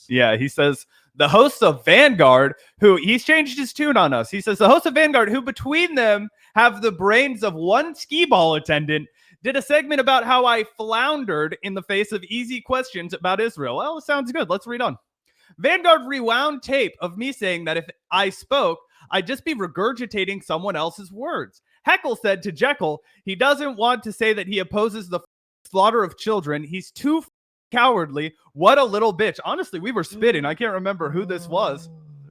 Yeah, he says the hosts of Vanguard, who he's changed his tune on us. He says the hosts of Vanguard, who between them have the brains of one skee ball attendant, did a segment about how I floundered in the face of easy questions about Israel. Well, it sounds good. Let's read on. Vanguard rewound tape of me saying that if I spoke, I'd just be regurgitating someone else's words. Heckle said to Jekyll, he doesn't want to say that he opposes the slaughter of children. He's too cowardly. What a little bitch. Honestly, we were spitting. I can't remember who this was.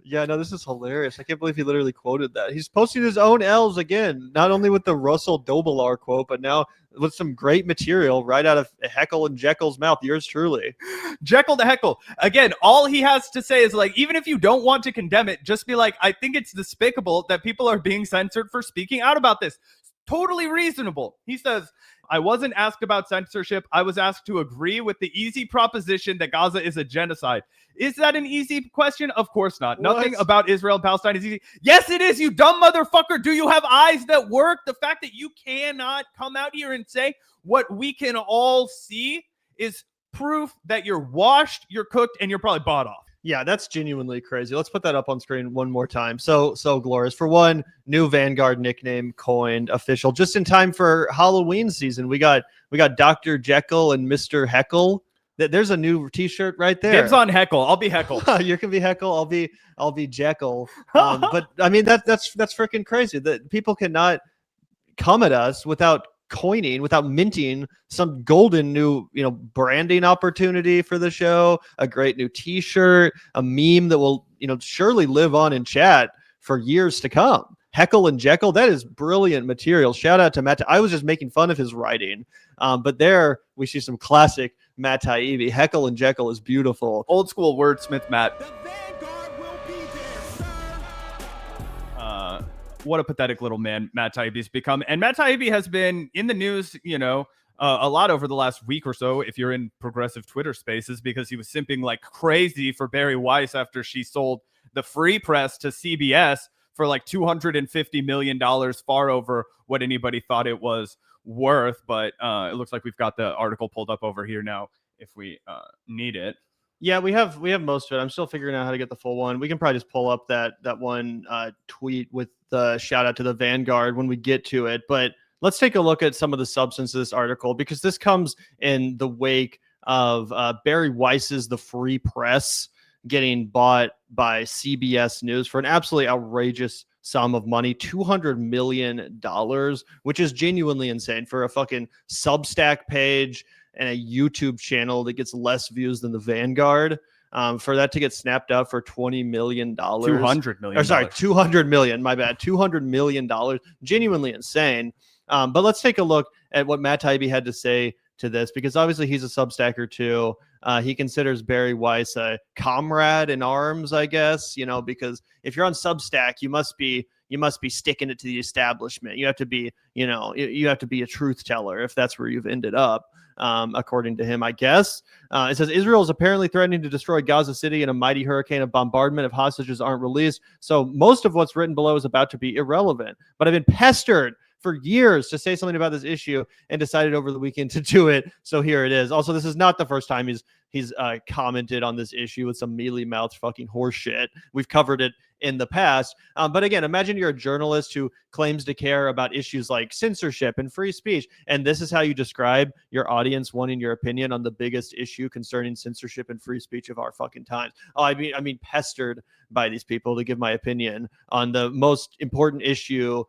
Yeah, no, this is hilarious. I can't believe he literally quoted that. He's posting his own L's again, not only with the Russell Dobelar quote, but now with some great material right out of Heckle and Jackals' mouth. Yours truly. Jekyll to Heckle. Again, all he has to say is like, even if you don't want to condemn it, just be like, I think it's despicable that people are being censored for speaking out about this. Totally reasonable. He says, I wasn't asked about censorship. I was asked to agree with the easy proposition that Gaza is a genocide. Is that an easy question? Of course not. What? Nothing about Israel and Palestine is easy. Yes, it is, you dumb motherfucker. Do you have eyes that work? The fact that you cannot come out here and say what we can all see is proof that you're washed, you're cooked, and you're probably bought off. Yeah, that's genuinely crazy. Let's put that up on screen one more time. So glorious. For one, new Vanguard nickname coined, official, just in time for Halloween season. We got Dr. Jekyll and Mr. Heckle. There's a new T-shirt right there. Dibs on Heckle. I'll be Heckle. You can be Heckle. I'll be Jekyll. But I mean that's freaking crazy that people cannot come at us without minting some golden new, branding opportunity for the show, a great new T-shirt, a meme that will, surely live on in chat for years to come. Heckle and Jackal, that is brilliant material. Shout out to Matt. I was just making fun of his writing, but there we see some classic Matt Taibbi. Heckle and Jackal is beautiful. Old school wordsmith Matt. The Vanguard will be there, sir. What a pathetic little man Matt Taibbi's become. And Matt Taibbi has been in the news, a lot over the last week or so, if you're in progressive Twitter spaces, because he was simping like crazy for Bari Weiss after she sold the Free Press to CBS for like $250 million, far over what anybody thought it was worth. But it looks like we've got the article pulled up over here now if we need it. Yeah, we have most of it. I'm still figuring out how to get the full one. We can probably just pull up that one tweet with the shout out to the Vanguard when we get to it. But let's take a look at some of the substance of this article, because this comes in the wake of Bari Weiss's The Free Press getting bought by CBS News for an absolutely outrageous sum of money, $200 million, which is genuinely insane for a fucking Substack page and a YouTube channel that gets less views than the Vanguard. For that to get snapped up for $20 million, $200 million. Or sorry, $200 million. My bad. $200 million. Genuinely insane. But let's take a look at what Matt Taibbi had to say to this, because obviously he's a Substacker too. He considers Bari Weiss a comrade in arms, I guess, because if you're on Substack, you must be sticking it to the establishment. You have to be, you have to be a truth teller if that's where you've ended up. According to him, I guess. It says Israel is apparently threatening to destroy Gaza City in a mighty hurricane of bombardment if hostages aren't released. So most of what's written below is about to be irrelevant. But I've been pestered for years to say something about this issue and decided over the weekend to do it. So here it is. Also, this is not the first time he's commented on this issue with some mealy-mouthed fucking horse shit. We've covered it in the past. But again, imagine you're a journalist who claims to care about issues like censorship and free speech. And this is how you describe your audience wanting your opinion on the biggest issue concerning censorship and free speech of our fucking times. Oh, I mean, pestered by these people to give my opinion on the most important issue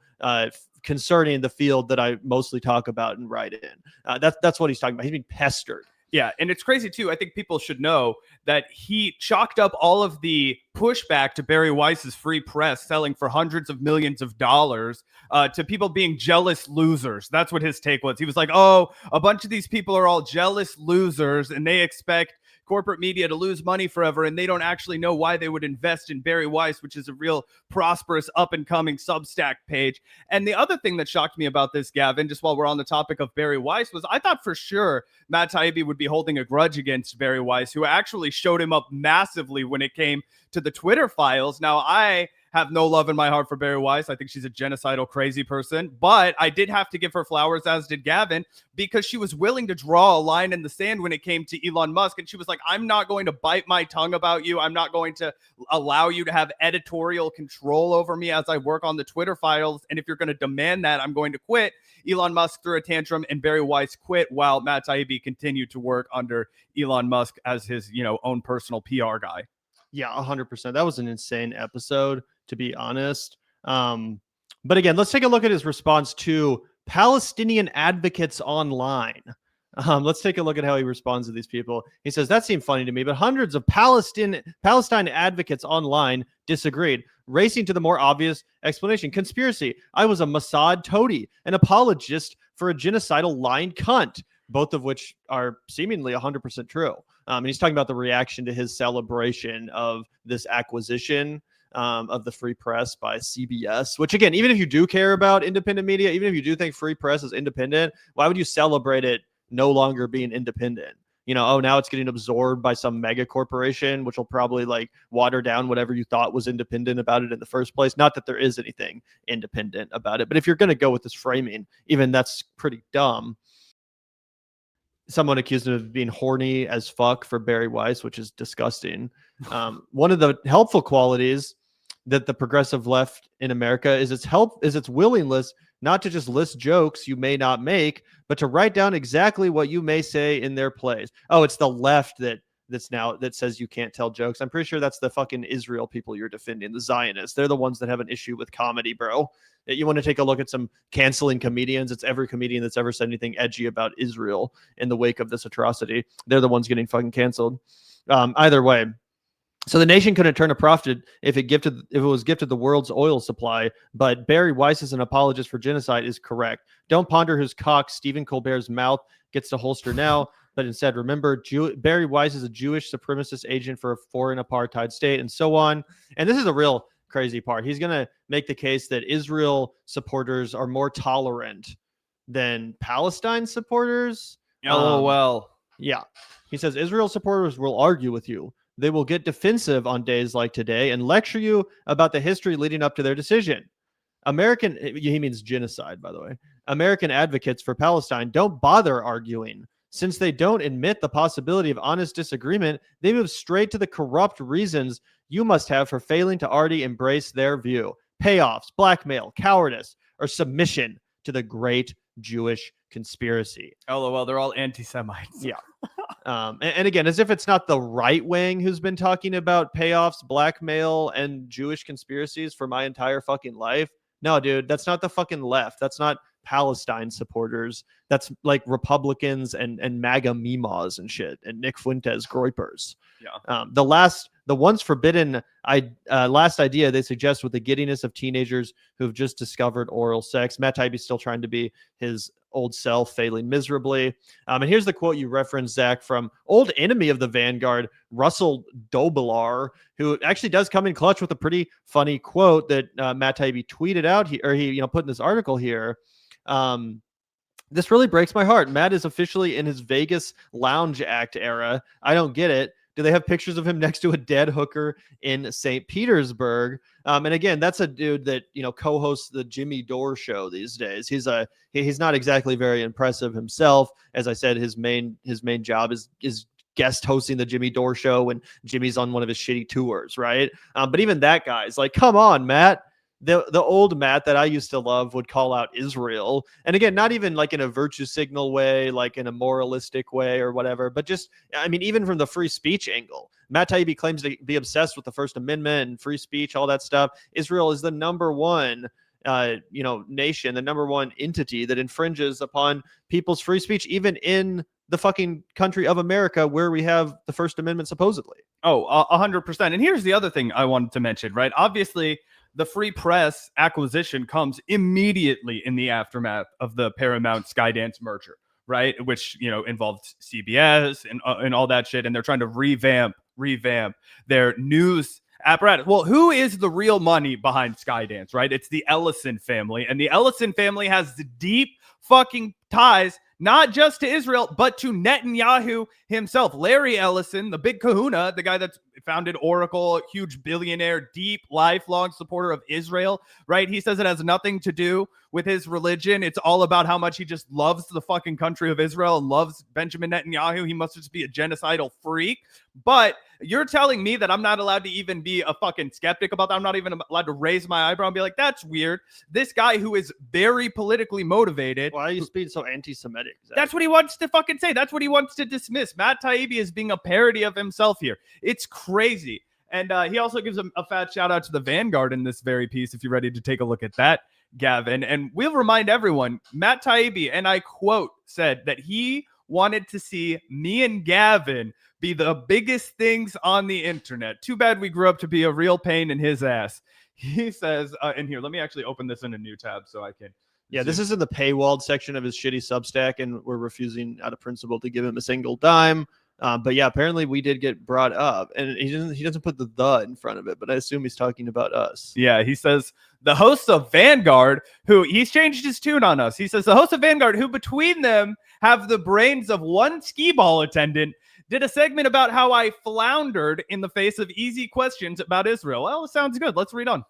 concerning the field that I mostly talk about and write in. That's what he's talking about. He's being pestered. Yeah, and it's crazy, too. I think people should know that he chalked up all of the pushback to Bari Weiss's Free Press selling for hundreds of millions of dollars to people being jealous losers. That's what his take was. He was like, oh, a bunch of these people are all jealous losers, and they expect corporate media to lose money forever, and they don't actually know why they would invest in Bari Weiss, which is a real prosperous up-and-coming Substack page. And the other thing that shocked me about this, Gavin, just while we're on the topic of Bari Weiss, was I thought for sure Matt Taibbi would be holding a grudge against Bari Weiss, who actually showed him up massively when it came to the Twitter files. Now, I have no love in my heart for Bari Weiss. I think she's a genocidal, crazy person. But I did have to give her flowers, as did Gavin, because she was willing to draw a line in the sand when it came to Elon Musk. And she was like, I'm not going to bite my tongue about you. I'm not going to allow you to have editorial control over me as I work on the Twitter files. And if you're going to demand that, I'm going to quit. Elon Musk threw a tantrum and Bari Weiss quit while Matt Taibbi continued to work under Elon Musk as his, own personal PR guy. Yeah, 100%. That was an insane episode, to be honest. But again, let's take a look at his response to Palestinian advocates online. Let's take a look at how he responds to these people. He says, that seemed funny to me, but hundreds of Palestine advocates online disagreed, racing to the more obvious explanation. Conspiracy. I was a Mossad toady, an apologist for a genocidal lying cunt, both of which are seemingly 100% true. And he's talking about the reaction to his celebration of this acquisition of the free press by CBS, which again, even if you do care about independent media, even if you do think free press is independent, why would you celebrate it no longer being independent? Now it's getting absorbed by some mega corporation, which will probably like water down whatever you thought was independent about it in the first place. Not that there is anything independent about it, but if you're going to go with this framing, even that's pretty dumb. Someone accused him of being horny as fuck for Bari Weiss, which is disgusting. One of the helpful qualities that the progressive left in America is its willingness not to just list jokes you may not make, but to write down exactly what you may say in their plays. Oh, it's the left that says you can't tell jokes. I'm pretty sure that's the fucking Israel people you're defending, the Zionists. They're the ones that have an issue with comedy, bro. You want to take a look at some canceling comedians. It's every comedian that's ever said anything edgy about Israel in the wake of this atrocity. They're the ones getting fucking canceled. Either way. So the nation couldn't turn a profit if it was gifted the world's oil supply, but Bari Weiss as an apologist for genocide is correct. Don't ponder whose cock Stephen Colbert's mouth gets to holster now, but instead remember Bari Weiss is a Jewish supremacist agent for a foreign apartheid state and so on. And this is a real crazy part. He's going to make the case that Israel supporters are more tolerant than Palestine supporters. LOL. Yeah. He says Israel supporters will argue with you. They will get defensive on days like today and lecture you about the history leading up to their decision. He means genocide, by the way. American advocates for Palestine don't bother arguing. Since they don't admit the possibility of honest disagreement, they move straight to the corrupt reasons you must have for failing to already embrace their view. Payoffs, blackmail, cowardice, or submission to the great Jewish conspiracy. LOL, they're all anti-Semites. Yeah. And again, as if it's not the right wing who's been talking about payoffs, blackmail, and Jewish conspiracies for my entire fucking life. No, dude, that's not the fucking left. That's not Palestine supporters. That's like Republicans and MAGA memas and shit, and Nick Fuentes groypers. Yeah. The once forbidden last idea they suggest with the giddiness of teenagers who've just discovered oral sex. Matt Taibbi's still trying to be his old self, failing miserably. And here's the quote you referenced, Zach, from old enemy of the Vanguard, Russell Dobelar, who actually does come in clutch with a pretty funny quote that Matt Taibbi tweeted out here, or he put in this article here. This really breaks my heart. Matt is officially in his Vegas lounge act era. I don't get it. Do they have pictures of him next to a dead hooker in St. Petersburg? And again, that's a dude that, co-hosts the Jimmy Dore show these days. He's not exactly very impressive himself. As I said, his main job is guest hosting the Jimmy Dore show when Jimmy's on one of his shitty tours, right? But even that guy's like, come on, Matt. The old Matt that I used to love would call out Israel. And again, not even like in a virtue signal way, like in a moralistic way or whatever, but just, even from the free speech angle, Matt Taibbi claims to be obsessed with the First Amendment and free speech, all that stuff. Israel is the number one, nation, the number one entity that infringes upon people's free speech, even in the fucking country of America where we have the First Amendment, supposedly. Oh, 100%. And here's the other thing I wanted to mention, right? Obviously, the free press acquisition comes immediately in the aftermath of the Paramount Skydance merger, right? Which, involved CBS and all that shit. And they're trying to revamp their news apparatus. Well, who is the real money behind Skydance, right? It's the Ellison family. And the Ellison family has the deep fucking ties not just to Israel, but to Netanyahu himself. Larry Ellison, the big kahuna, the guy that's founded Oracle, huge billionaire, deep, lifelong supporter of Israel, right? He says it has nothing to do with his religion. It's all about how much he just loves the fucking country of Israel and loves Benjamin Netanyahu. He must just be a genocidal freak. But you're telling me that I'm not allowed to even be a fucking skeptic about that? I'm not even allowed to raise my eyebrow and be like, that's weird. This guy who is very politically motivated. Why are you being so anti-Semitic? Zach? That's what he wants to fucking say. That's what he wants to dismiss. Matt Taibbi is being a parody of himself here. It's crazy. And he also gives a fat shout out to the Vanguard in this very piece, if you're ready to take a look at that, Gavin. And we'll remind everyone, Matt Taibbi, and I quote, said that he wanted to see me and Gavin be the biggest things on the internet. Too bad we grew up to be a real pain in his ass. He says, and here, let me actually open this in a new tab so I can. Yeah, this is in the paywalled section of his shitty Substack, and we're refusing out of principle to give him a single dime. But yeah, apparently we did get brought up, and he doesn't put the in front of it, but I assume he's talking about us. Yeah, he says the hosts of Vanguard, who he's changed his tune on us. He says the hosts of Vanguard, who between them have the brains of one skee ball attendant, did a segment about how I floundered in the face of easy questions about Israel. Well, it sounds good. Let's read on.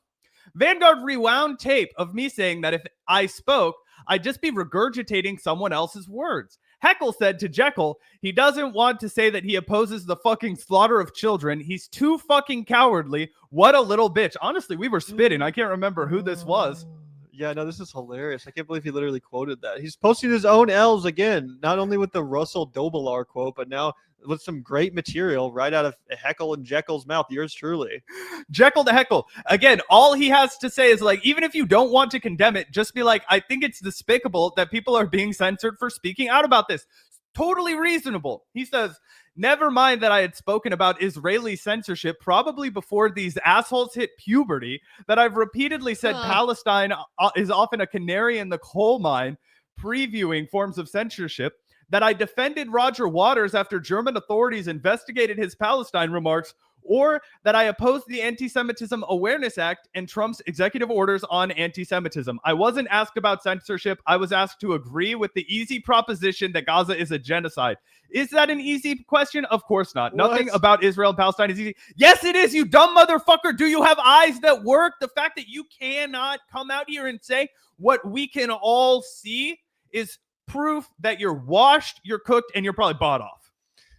Vanguard rewound tape of me saying that if I spoke, I'd just be regurgitating someone else's words. Heckle said to Jekyll, he doesn't want to say that he opposes the fucking slaughter of children. He's too fucking cowardly. What a little bitch. Honestly, we were spitting. I can't remember who this was. Yeah, no, this is hilarious. I can't believe he literally quoted that. He's posting his own L's again, not only with the Russell Dobelar quote, but now with some great material right out of Heckle and Jackал's mouth. Yours truly. Jekyll to Heckle. Again, all he has to say is like, even if you don't want to condemn it, just be like, I think it's despicable that people are being censored for speaking out about this. Totally reasonable. He says, never mind that I had spoken about Israeli censorship probably before these assholes hit puberty, that I've repeatedly said Palestine is often a canary in the coal mine, previewing forms of censorship, that I defended Roger Waters after German authorities investigated his Palestine remarks, or that I opposed the Anti-Semitism Awareness Act and Trump's executive orders on anti-Semitism. I wasn't asked about censorship. I was asked to agree with the easy proposition that Gaza is a genocide. Is that an easy question? Of course not. What? Nothing about Israel and Palestine is easy. Yes, it is, you dumb motherfucker. Do you have eyes that work? The fact that you cannot come out here and say what we can all see is proof that you're washed, you're cooked, and you're probably bought off.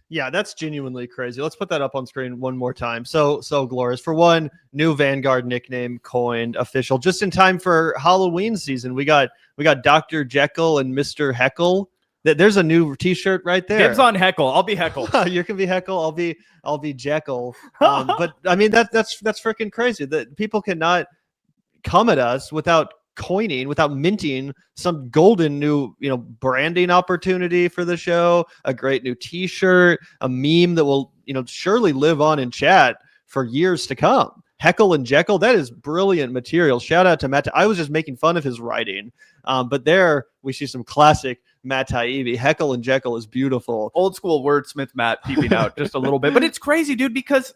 Yeah, that's genuinely crazy. Let's put that up on screen one more time. So glorious. For one, new Vanguard nickname coined, official, just in time for Halloween season. We got Dr. Jekyll and Mr. Heckle. There's a new T-shirt right there. Dibs on Heckle. I'll be Heckle. You can be Heckle. I'll be Jekyll. But I mean that's freaking crazy that people cannot come at us without minting some golden new, branding opportunity for the show, a great new T-shirt, a meme that will, surely live on in chat for years to come. Heckle and Jackal, that is brilliant material. Shout out to Matt. I was just making fun of his writing, but there we see some classic Matt Taibbi. Heckle and Jackal is beautiful. Old school wordsmith Matt peeping out just a little bit, but it's crazy, dude, because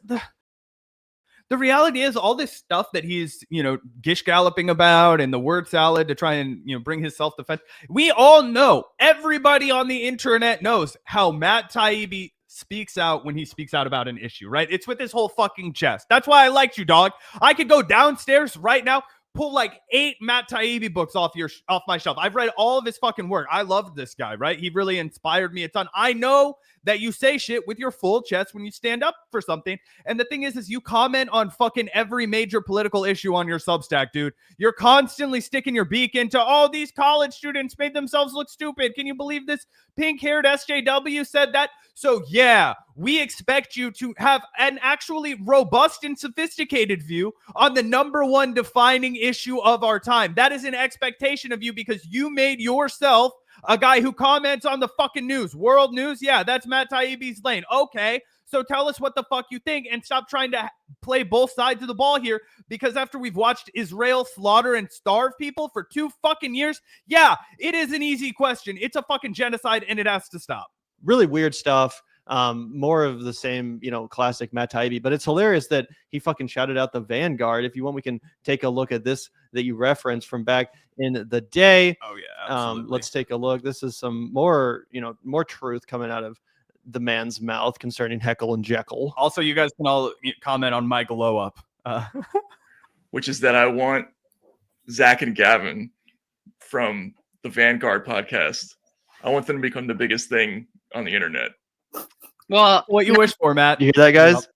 the reality is all this stuff that he's, gish galloping about and the word salad to try and, bring his self-defense. We all know, everybody on the internet knows how Matt Taibbi speaks out when he speaks out about an issue, right? It's with his whole fucking chest. That's why I liked you, dog. I could go downstairs right now, pull like 8 Matt Taibbi books off my shelf. I've read all of his fucking work. I loved this guy, right? He really inspired me a ton. I know that you say shit with your full chest when you stand up for something. And the thing is you comment on fucking every major political issue on your Substack, dude. You're constantly sticking your beak into, these college students made themselves look stupid. Can you believe this pink-haired SJW said that? So yeah, we expect you to have an actually robust and sophisticated view on the number one defining issue of our time. That is an expectation of you because you made yourself a guy who comments on the fucking news. World news? Yeah, that's Matt Taibbi's lane. Okay, so tell us what the fuck you think and stop trying to play both sides of the ball here, because after we've watched Israel slaughter and starve people for 2 fucking years, yeah, it is an easy question. It's a fucking genocide and it has to stop. Really weird stuff. More of the same, classic Matt Taibbi. But it's hilarious that he fucking shouted out the Vanguard. If you want, we can take a look at this that you referenced from back in the day. Oh yeah, absolutely. Let's take a look. This is some more, more truth coming out of the man's mouth concerning Heckle and Jackal. Also, you guys can all comment on my glow up. Which is that I want Zac and Gavin from the Vanguard podcast. I want them to become the biggest thing on the internet. Well, what you wish for, Matt. You hear that, guys?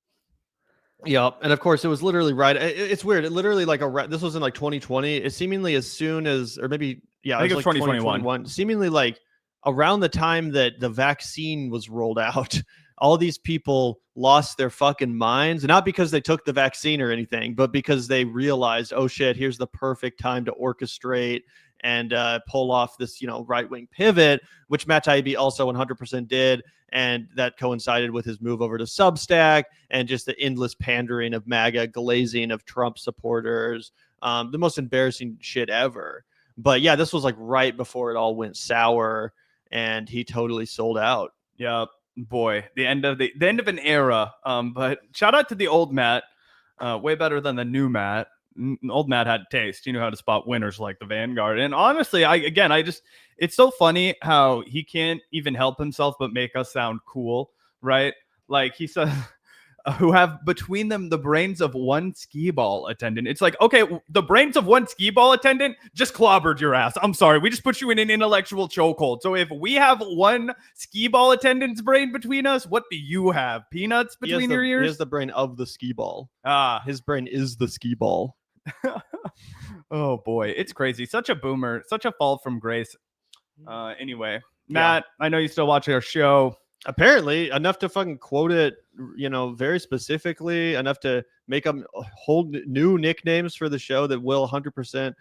Yep. And of course, it was literally right. It's weird. It literally this was in like 2020. It seemingly as soon as, or maybe, I think it was like 2021. Seemingly like around the time that the vaccine was rolled out, all these people lost their fucking minds, not because they took the vaccine or anything, but because they realized, oh shit, here's the perfect time to orchestrate and pull off this, right-wing pivot, which Matt Taibbi also 100% did. And that coincided with his move over to Substack and just the endless pandering of MAGA, glazing of Trump supporters, the most embarrassing shit ever. But yeah, this was like right before it all went sour, and he totally sold out. Yeah, boy, the end of an era. But shout out to the old Matt, way better than the new Matt. Old Matt had taste. He knew how to spot winners like the Vanguard. And honestly, it's so funny how he can't even help himself but make us sound cool, right? Like he said, who have between them the brains of one skee ball attendant. It's like, okay, the brains of one skee ball attendant just clobbered your ass. I'm sorry. We just put you in an intellectual chokehold. So if we have one skee ball attendant's brain between us, what do you have? Peanuts between your ears? He has the brain of the skee ball. His brain is the skee ball. Oh boy, it's crazy. Such a boomer, such a fall from grace. Anyway, Matt, I know you still watch our show. Apparently enough to fucking quote it, very specifically, enough to make up whole new nicknames for the show that will 100%,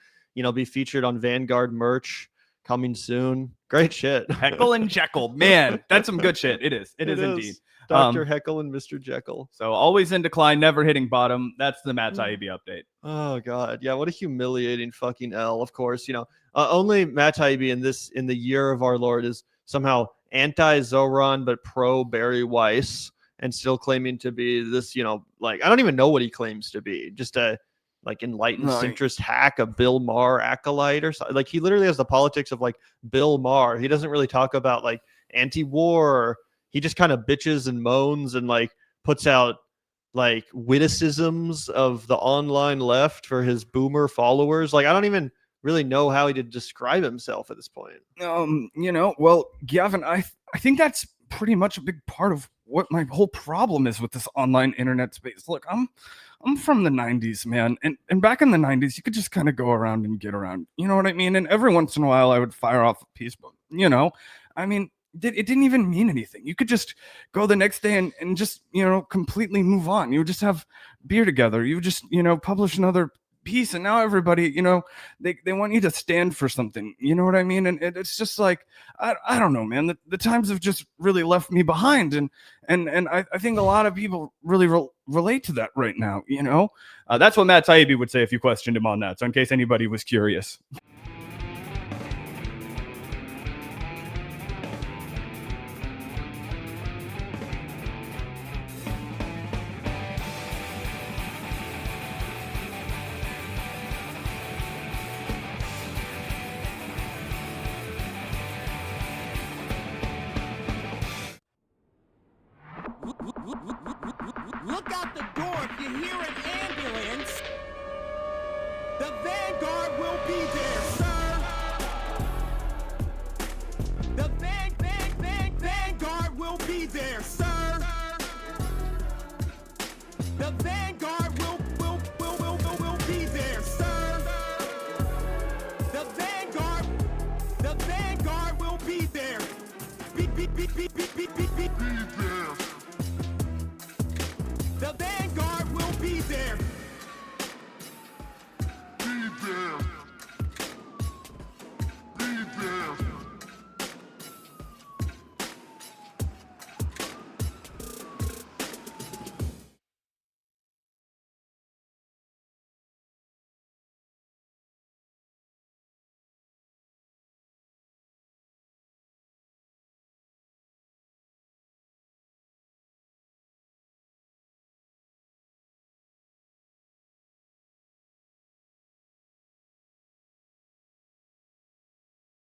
be featured on Vanguard merch coming soon. Great shit. Heckle and Jackal, man, that's some good shit. It is indeed. Dr. Heckle and Mr. Jekyll. So always in decline, never hitting bottom. That's the Matt Taibbi update. Oh god, yeah, what a humiliating fucking L. Of course, only Matt Taibbi in the year of our Lord is somehow anti-Zoran but pro Bari Weiss, and still claiming to be this, I don't even know what he claims to be. Just a enlightened centrist hack, a Bill Maher acolyte or something. Like he literally has the politics of like Bill Maher. He doesn't really talk about like anti-war. He just kind of bitches and moans and like puts out like witticisms of the online left for his boomer followers. Like I don't even really know how he did describe himself at this point. Well, Gavin, I think that's pretty much a big part of what my whole problem is with this online internet space. Look, I'm from the 90s, man. And back in the 90s, you could just kind of go around and get around. You know what I mean? And every once in a while I would fire off a piece, but it didn't even mean anything. You could just go the next day and just, completely move on. You would just have beer together. You would just, publish another piece. And now everybody, they want you to stand for something. You know what I mean? And it's just like, I don't know, man. The times have just really left me behind. And I think a lot of people really relate to that right now, That's what Matt Taibbi would say if you questioned him on that. So in case anybody was curious. Look out the door if you hear an ambulance. The Vanguard will be there, sir. The Vanguard will be there, sir. The Vanguard will be there, sir. The Vanguard will be there. Be there.